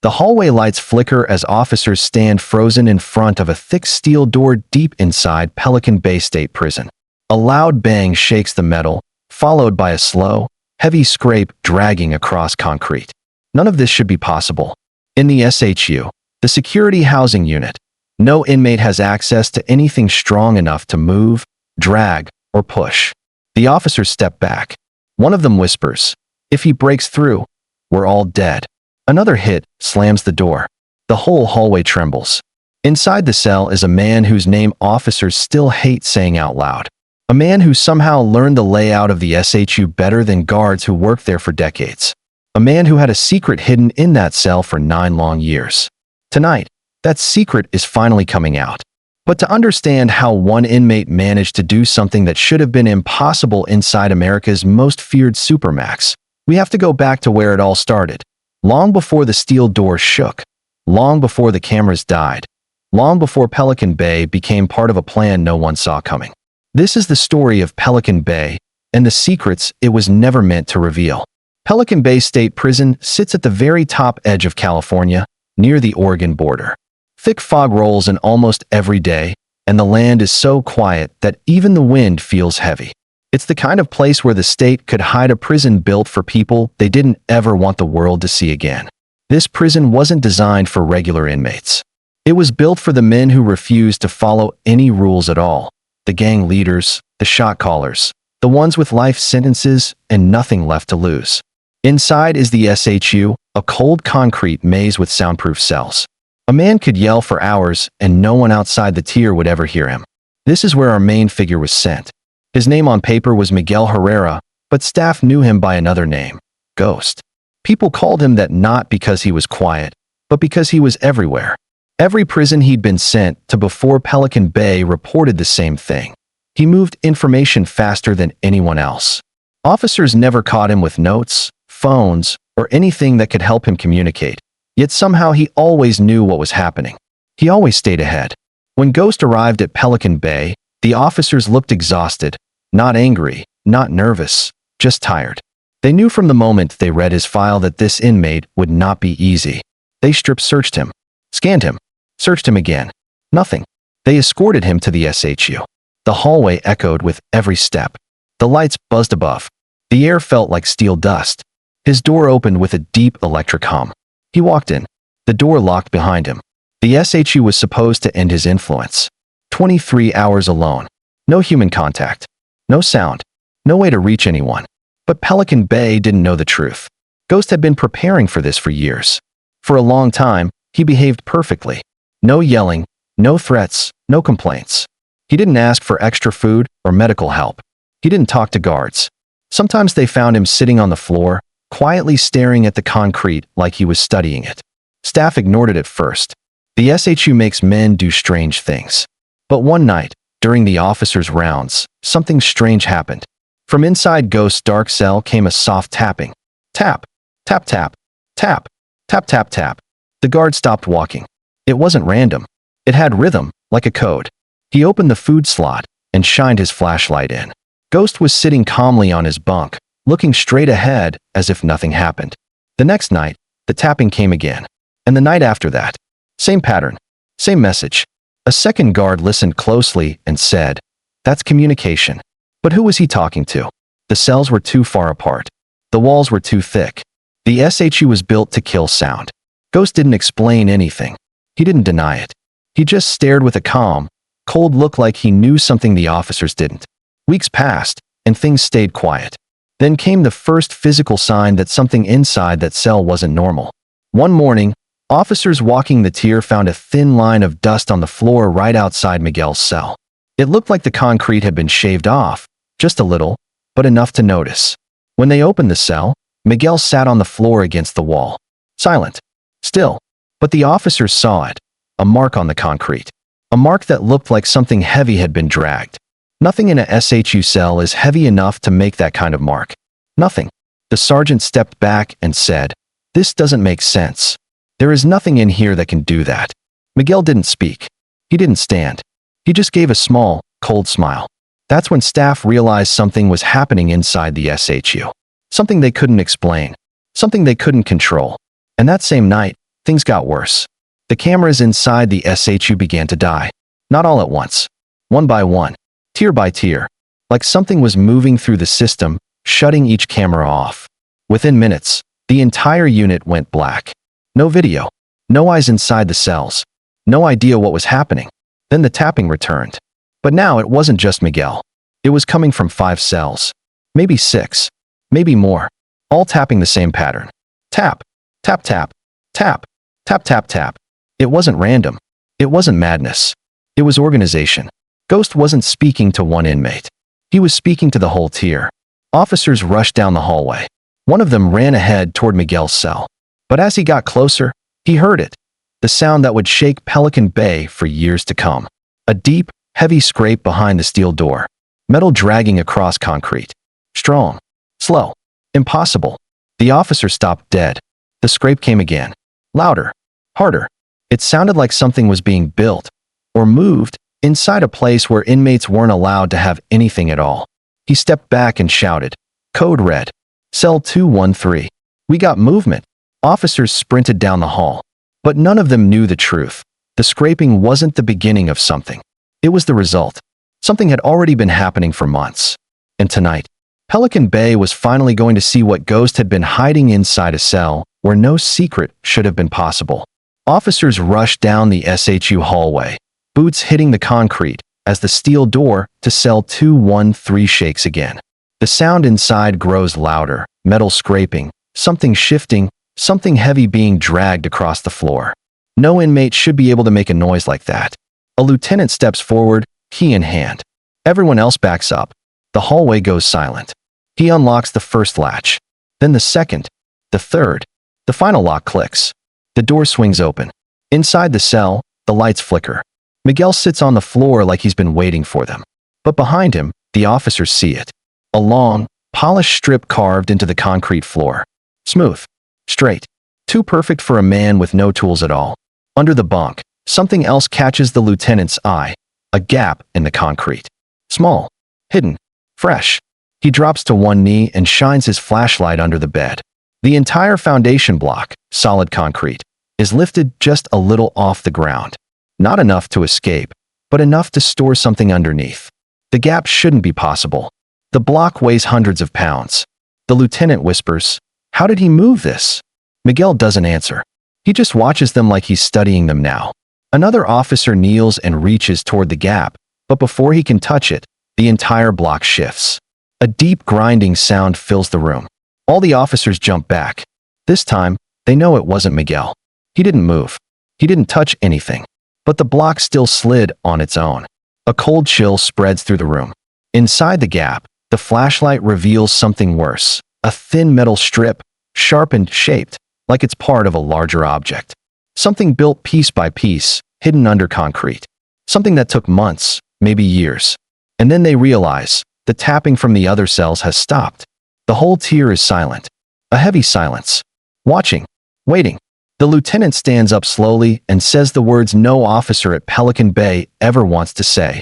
The hallway lights flicker as officers stand frozen in front of a thick steel door deep inside Pelican Bay State Prison. A loud bang shakes the metal, followed by a slow, heavy scrape dragging across concrete. None of this should be possible. In the SHU, the security housing unit, no inmate has access to anything strong enough to move, drag, or push. The officers step back. One of them whispers, "If he breaks through, we're all dead." Another hit slams the door. The whole hallway trembles. Inside the cell is a man whose name officers still hate saying out loud. A man who somehow learned the layout of the SHU better than guards who worked there for decades. A man who had a secret hidden in that cell for 9 long years. Tonight, that secret is finally coming out. But to understand how one inmate managed to do something that should have been impossible inside America's most feared Supermax, we have to go back to where it all started. Long before the steel door shook, long before the cameras died, long before Pelican Bay became part of a plan no one saw coming. This is the story of Pelican Bay and the secrets it was never meant to reveal. Pelican Bay State Prison sits at the very top edge of California, near the Oregon border. Thick fog rolls in almost every day, and the land is so quiet that even the wind feels heavy. It's the kind of place where the state could hide a prison built for people they didn't ever want the world to see again. This prison wasn't designed for regular inmates. It was built for the men who refused to follow any rules at all. The gang leaders, the shot callers, the ones with life sentences and nothing left to lose. Inside is the SHU, a cold concrete maze with soundproof cells. A man could yell for hours and no one outside the tier would ever hear him. This is where our main figure was sent. His name on paper was Miguel Herrera, but staff knew him by another name, Ghost. People called him that not because he was quiet, but because he was everywhere. Every prison he'd been sent to before Pelican Bay reported the same thing. He moved information faster than anyone else. Officers never caught him with notes, phones, or anything that could help him communicate. Yet somehow he always knew what was happening. He always stayed ahead. When Ghost arrived at Pelican Bay, the officers looked exhausted, not angry, not nervous, just tired. They knew from the moment they read his file that this inmate would not be easy. They strip-searched him, scanned him, searched him again. Nothing. They escorted him to the SHU. The hallway echoed with every step. The lights buzzed above. The air felt like steel dust. His door opened with a deep electric hum. He walked in. The door locked behind him. The SHU was supposed to end his influence. 23 hours alone. No human contact. No sound. No way to reach anyone. But Pelican Bay didn't know the truth. Ghost had been preparing for this for years. For a long time, he behaved perfectly. No yelling, no threats, no complaints. He didn't ask for extra food or medical help. He didn't talk to guards. Sometimes they found him sitting on the floor, quietly staring at the concrete like he was studying it. Staff ignored it at first. The SHU makes men do strange things. But one night, during the officers' rounds, something strange happened. From inside Ghost's dark cell came a soft tapping. Tap, tap, tap, tap, tap, tap, tap. The guard stopped walking. It wasn't random. It had rhythm, like a code. He opened the food slot and shined his flashlight in. Ghost was sitting calmly on his bunk, looking straight ahead as if nothing happened. The next night, the tapping came again. And the night after that. Same pattern. Same message. A second guard listened closely and said, "That's communication." But who was he talking to? The cells were too far apart. The walls were too thick. The SHU was built to kill sound. Ghost didn't explain anything. He didn't deny it. He just stared with a calm, cold look like he knew something the officers didn't. Weeks passed, and things stayed quiet. Then came the first physical sign that something inside that cell wasn't normal. One morning, officers walking the tier found a thin line of dust on the floor right outside Miguel's cell. It looked like the concrete had been shaved off, just a little, but enough to notice. When they opened the cell, Miguel sat on the floor against the wall. Silent. Still. But the officers saw it. A mark on the concrete. A mark that looked like something heavy had been dragged. Nothing in a SHU cell is heavy enough to make that kind of mark. Nothing. The sergeant stepped back and said, "This doesn't make sense. There is nothing in here that can do that." Miguel didn't speak. He didn't stand. He just gave a small, cold smile. That's when staff realized something was happening inside the SHU. Something they couldn't explain. Something they couldn't control. And that same night, things got worse. The cameras inside the SHU began to die. Not all at once. One by one. Tier by tier. Like something was moving through the system, shutting each camera off. Within minutes, the entire unit went black. No video. No eyes inside the cells. No idea what was happening. Then the tapping returned. But now it wasn't just Miguel. It was coming from 5 cells. Maybe 6. Maybe more. All tapping the same pattern. Tap. Tap tap. Tap. Tap tap tap. It wasn't random. It wasn't madness. It was organization. Ghost wasn't speaking to one inmate. He was speaking to the whole tier. Officers rushed down the hallway. One of them ran ahead toward Miguel's cell. But as he got closer, he heard it. The sound that would shake Pelican Bay for years to come. A deep, heavy scrape behind the steel door. Metal dragging across concrete. Strong. Slow. Impossible. The officer stopped dead. The scrape came again. Louder. Harder. It sounded like something was being built or moved inside a place where inmates weren't allowed to have anything at all. He stepped back and shouted. Code red. Cell 213. We got movement. Officers sprinted down the hall. But none of them knew the truth. The scraping wasn't the beginning of something. It was the result. Something had already been happening for months. And tonight, Pelican Bay was finally going to see what Ghost had been hiding inside a cell where no secret should have been possible. Officers rushed down the SHU hallway, boots hitting the concrete as the steel door to cell 213 shakes again. The sound inside grows louder, metal scraping, something shifting, something heavy being dragged across the floor. No inmate should be able to make a noise like that. A lieutenant steps forward, key in hand. Everyone else backs up. The hallway goes silent. He unlocks the first latch, then the second, the third. The final lock clicks. The door swings open. Inside the cell, the lights flicker. Miguel sits on the floor like he's been waiting for them. But behind him, the officers see it. A long, polished strip carved into the concrete floor. Smooth. Straight. Too perfect for a man with no tools at all. Under the bunk, something else catches the lieutenant's eye. A gap in the concrete. Small. Hidden. Fresh. He drops to one knee and shines his flashlight under the bed. The entire foundation block, solid concrete, is lifted just a little off the ground. Not enough to escape, but enough to store something underneath. The gap shouldn't be possible. The block weighs hundreds of pounds. The lieutenant whispers, "How did he move this?" Miguel doesn't answer. He just watches them like he's studying them now. Another officer kneels and reaches toward the gap, but before he can touch it, the entire block shifts. A deep grinding sound fills the room. All the officers jump back. This time, they know it wasn't Miguel. He didn't move. He didn't touch anything. But the block still slid on its own. A cold chill spreads through the room. Inside the gap, the flashlight reveals something worse. A thin metal strip, sharpened, shaped, like it's part of a larger object. Something built piece by piece, hidden under concrete. Something that took months, maybe years. And then they realize, the tapping from the other cells has stopped. The whole tier is silent. A heavy silence. Watching. Waiting. The lieutenant stands up slowly and says the words no officer at Pelican Bay ever wants to say.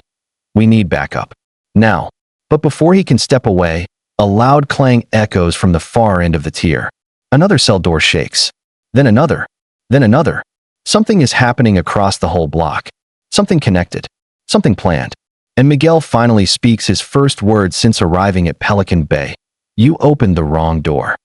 We need backup. Now. But before he can step away, a loud clang echoes from the far end of the tier. Another cell door shakes. Then another. Then another. Something is happening across the whole block. Something connected. Something planned. And Miguel finally speaks his first words since arriving at Pelican Bay. You opened the wrong door.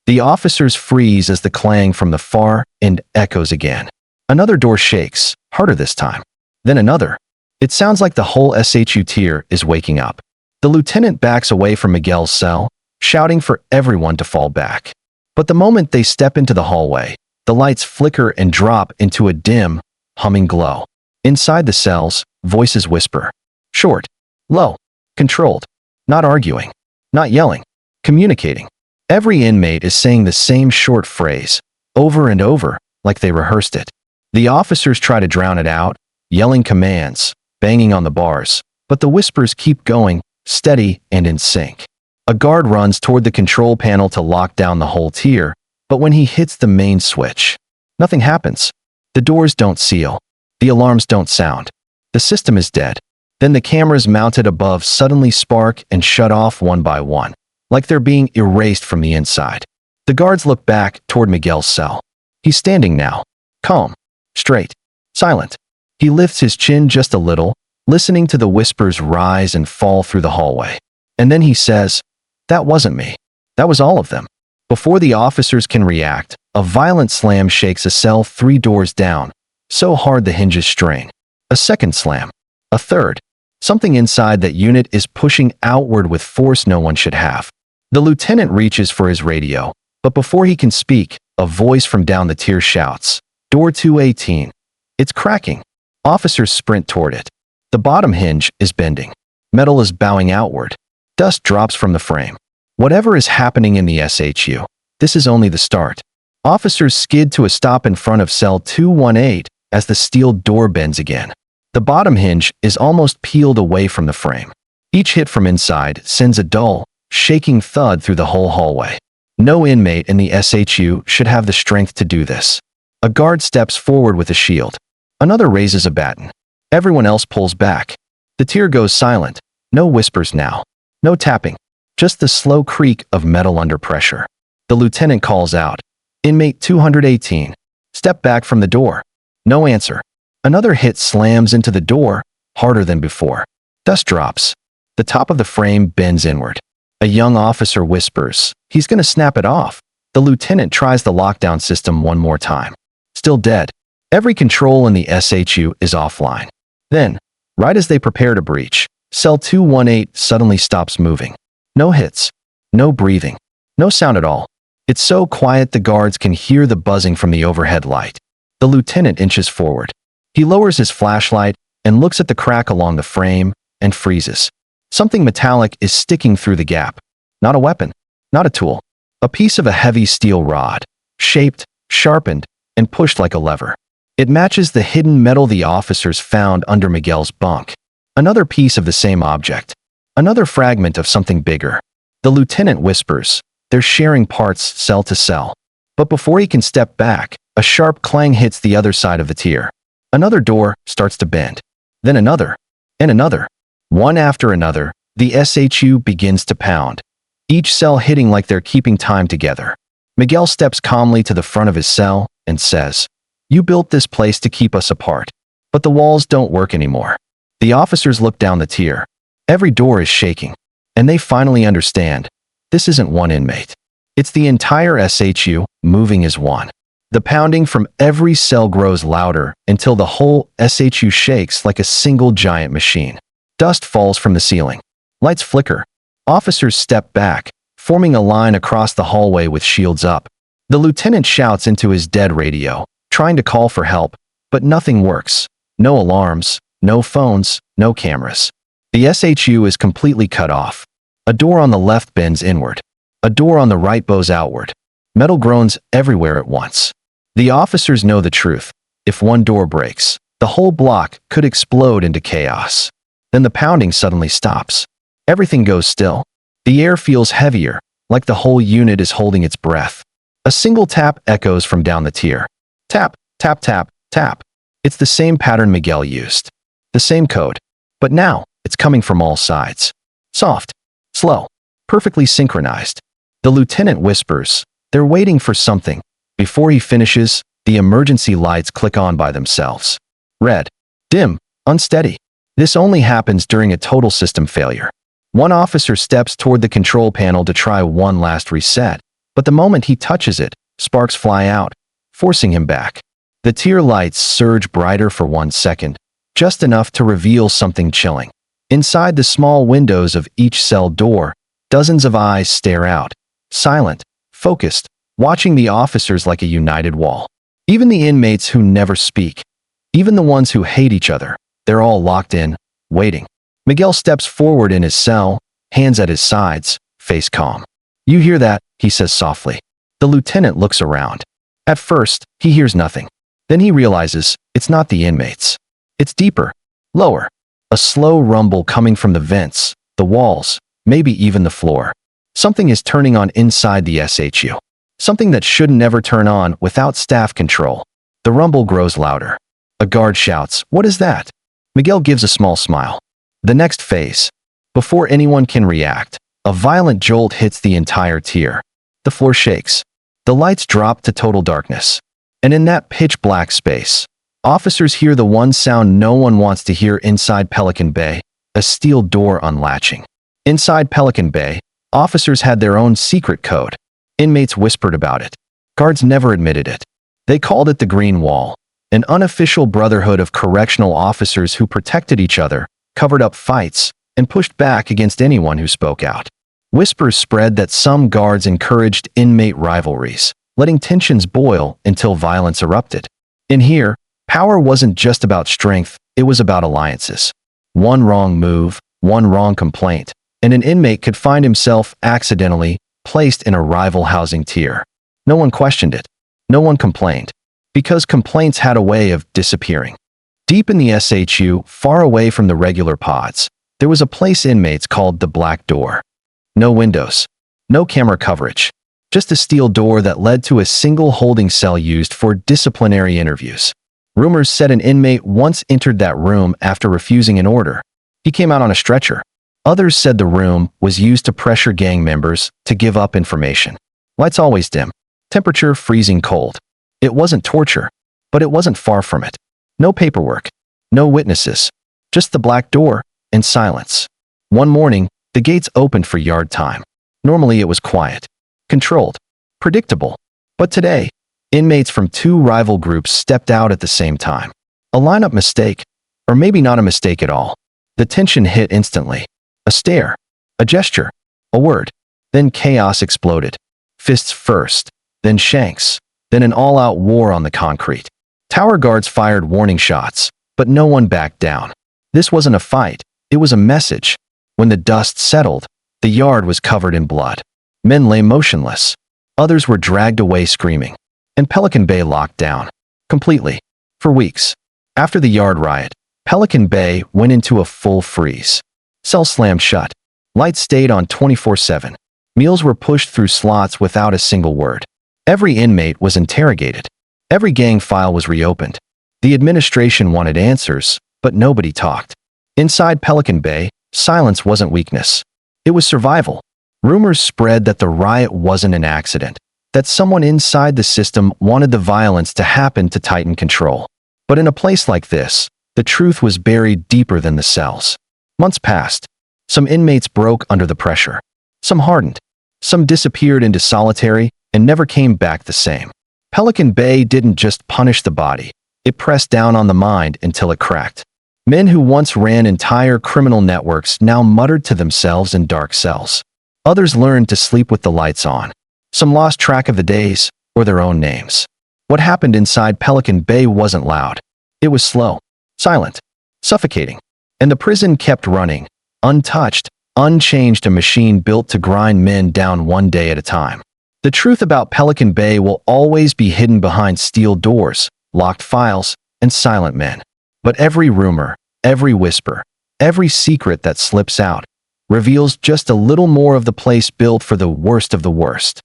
The officers freeze as the clang from the far end echoes again. Another door shakes, harder this time. Then another. It sounds like the whole SHU tier is waking up. The lieutenant backs away from Miguel's cell, shouting for everyone to fall back. But the moment they step into the hallway, the lights flicker and drop into a dim, humming glow. Inside the cells, voices whisper. Short. Low. Controlled. Not arguing. Not yelling. Communicating. Every inmate is saying the same short phrase, over and over, like they rehearsed it. The officers try to drown it out, yelling commands, banging on the bars, but the whispers keep going, steady and in sync. A guard runs toward the control panel to lock down the whole tier, but when he hits the main switch, nothing happens. The doors don't seal. The alarms don't sound. The system is dead. Then the cameras mounted above suddenly spark and shut off one by one, like they're being erased from the inside. The guards look back toward Miguel's cell. He's standing now, Calm. Straight. Silent. He lifts his chin just a little, listening to the whispers rise and fall through the hallway. And then he says, "That wasn't me. That was all of them." Before the officers can react, a violent slam shakes a cell 3 doors down, so hard the hinges strain. A second slam. A third. Something inside that unit is pushing outward with force no one should have. The lieutenant reaches for his radio, but before he can speak, a voice from down the tier shouts, "Door 218. It's cracking." Officers sprint toward it. The bottom hinge is bending. Metal is bowing outward. Dust drops from the frame. Whatever is happening in the SHU, this is only the start. Officers skid to a stop in front of cell 218 as the steel door bends again. The bottom hinge is almost peeled away from the frame. Each hit from inside sends a dull, shaking thud through the whole hallway. No inmate in the SHU should have the strength to do this. A guard steps forward with a shield. Another raises a baton. Everyone else pulls back. The tier goes silent. No whispers now. No tapping. Just the slow creak of metal under pressure. The lieutenant calls out, "Inmate 218. Step back from the door." No answer. Another hit slams into the door, harder than before. Dust drops. The top of the frame bends inward. A young officer whispers, "He's gonna snap it off." The lieutenant tries the lockdown system one more time. Still dead. Every control in the SHU is offline. Then, right as they prepare to breach, cell 218 suddenly stops moving. No hits. No breathing. No sound at all. It's so quiet the guards can hear the buzzing from the overhead light. The lieutenant inches forward. He lowers his flashlight and looks at the crack along the frame and freezes. Something metallic is sticking through the gap. Not a weapon. Not a tool. A piece of a heavy steel rod, shaped, sharpened, and pushed like a lever. It matches the hidden metal the officers found under Miguel's bunk. Another piece of the same object. Another fragment of something bigger. The lieutenant whispers, "They're sharing parts cell to cell." But before he can step back, a sharp clang hits the other side of the tier. Another door starts to bend. Then another. And another. One after another, the SHU begins to pound. Each cell hitting like they're keeping time together. Miguel steps calmly to the front of his cell and says, "You built this place to keep us apart. But the walls don't work anymore." The officers look down the tier. Every door is shaking. And they finally understand. This isn't one inmate. It's the entire SHU moving as one. The pounding from every cell grows louder until the whole SHU shakes like a single giant machine. Dust falls from the ceiling. Lights flicker. Officers step back, forming a line across the hallway with shields up. The lieutenant shouts into his dead radio, trying to call for help, but nothing works. No alarms, no phones, no cameras. The SHU is completely cut off. A door on the left bends inward. A door on the right bows outward. Metal groans everywhere at once. The officers know the truth. If one door breaks, the whole block could explode into chaos. Then the pounding suddenly stops. Everything goes still. The air feels heavier, like the whole unit is holding its breath. A single tap echoes from down the tier. Tap, tap, tap, tap. It's the same pattern Miguel used. The same code. But now, it's coming from all sides. Soft. Slow. Perfectly synchronized. The lieutenant whispers, "They're waiting for something." Before he finishes, the emergency lights click on by themselves. Red. Dim. Unsteady. This only happens during a total system failure. One officer steps toward the control panel to try one last reset, but the moment he touches it, sparks fly out, forcing him back. The tier lights surge brighter for 1 second, just enough to reveal something chilling. Inside the small windows of each cell door, dozens of eyes stare out, silent, focused, watching the officers like a united wall. Even the inmates who never speak. Even the ones who hate each other. They're all locked in, waiting. Miguel steps forward in his cell, hands at his sides, face calm. "You hear that?" he says softly. The lieutenant looks around. At first, he hears nothing. Then he realizes it's not the inmates. It's deeper, lower. A slow rumble coming from the vents, the walls, maybe even the floor. Something is turning on inside the SHU. Something that should never turn on without staff control. The rumble grows louder. A guard shouts, "What is that?" Miguel gives a small smile. The next phase. Before anyone can react, a violent jolt hits the entire tier. The floor shakes. The lights drop to total darkness. And in that pitch-black space, officers hear the one sound no one wants to hear inside Pelican Bay: a steel door unlatching. Inside Pelican Bay, officers had their own secret code. Inmates whispered about it. Guards never admitted it. They called it the Green Wall, an unofficial brotherhood of correctional officers who protected each other, covered up fights, and pushed back against anyone who spoke out. Whispers spread that some guards encouraged inmate rivalries, letting tensions boil until violence erupted. In here, power wasn't just about strength, it was about alliances. One wrong move, one wrong complaint, and an inmate could find himself accidentally placed in a rival housing tier. No one questioned it. No one complained, because complaints had a way of disappearing. Deep in the SHU, far away from the regular pods, there was a place inmates called the Black Door. No windows, no camera coverage, just a steel door that led to a single holding cell used for disciplinary interviews. Rumors said an inmate once entered that room after refusing an order. He came out on a stretcher. Others said the room was used to pressure gang members to give up information. Lights always dim, temperature freezing cold. It wasn't torture, but it wasn't far from it. No paperwork, no witnesses, just the black door and silence. One morning, the gates opened for yard time. Normally it was quiet, controlled, predictable. But today, inmates from two rival groups stepped out at the same time. A lineup mistake, or maybe not a mistake at all. The tension hit instantly. A stare, a gesture, a word. Then chaos exploded. Fists first, then shanks, then an all-out war on the concrete. Tower guards fired warning shots, but no one backed down. This wasn't a fight, it was a message. When the dust settled, the yard was covered in blood. Men lay motionless. Others were dragged away screaming. And Pelican Bay locked down. Completely. For weeks. After the yard riot, Pelican Bay went into a full freeze. Cells slammed shut. Lights stayed on 24/7. Meals were pushed through slots without a single word. Every inmate was interrogated. Every gang file was reopened. The administration wanted answers, but nobody talked. Inside Pelican Bay, silence wasn't weakness. It was survival. Rumors spread that the riot wasn't an accident, that someone inside the system wanted the violence to happen to tighten control. But in a place like this, the truth was buried deeper than the cells. Months passed. Some inmates broke under the pressure. Some hardened. Some disappeared into solitary and never came back the same. Pelican Bay didn't just punish the body. It pressed down on the mind until it cracked. Men who once ran entire criminal networks now muttered to themselves in dark cells. Others learned to sleep with the lights on. Some lost track of the days or their own names. What happened inside Pelican Bay wasn't loud. It was slow, silent, suffocating. And the prison kept running, untouched, unchanged, a machine built to grind men down one day at a time. The truth about Pelican Bay will always be hidden behind steel doors, locked files, and silent men. But every rumor, every whisper, every secret that slips out reveals just a little more of the place built for the worst of the worst.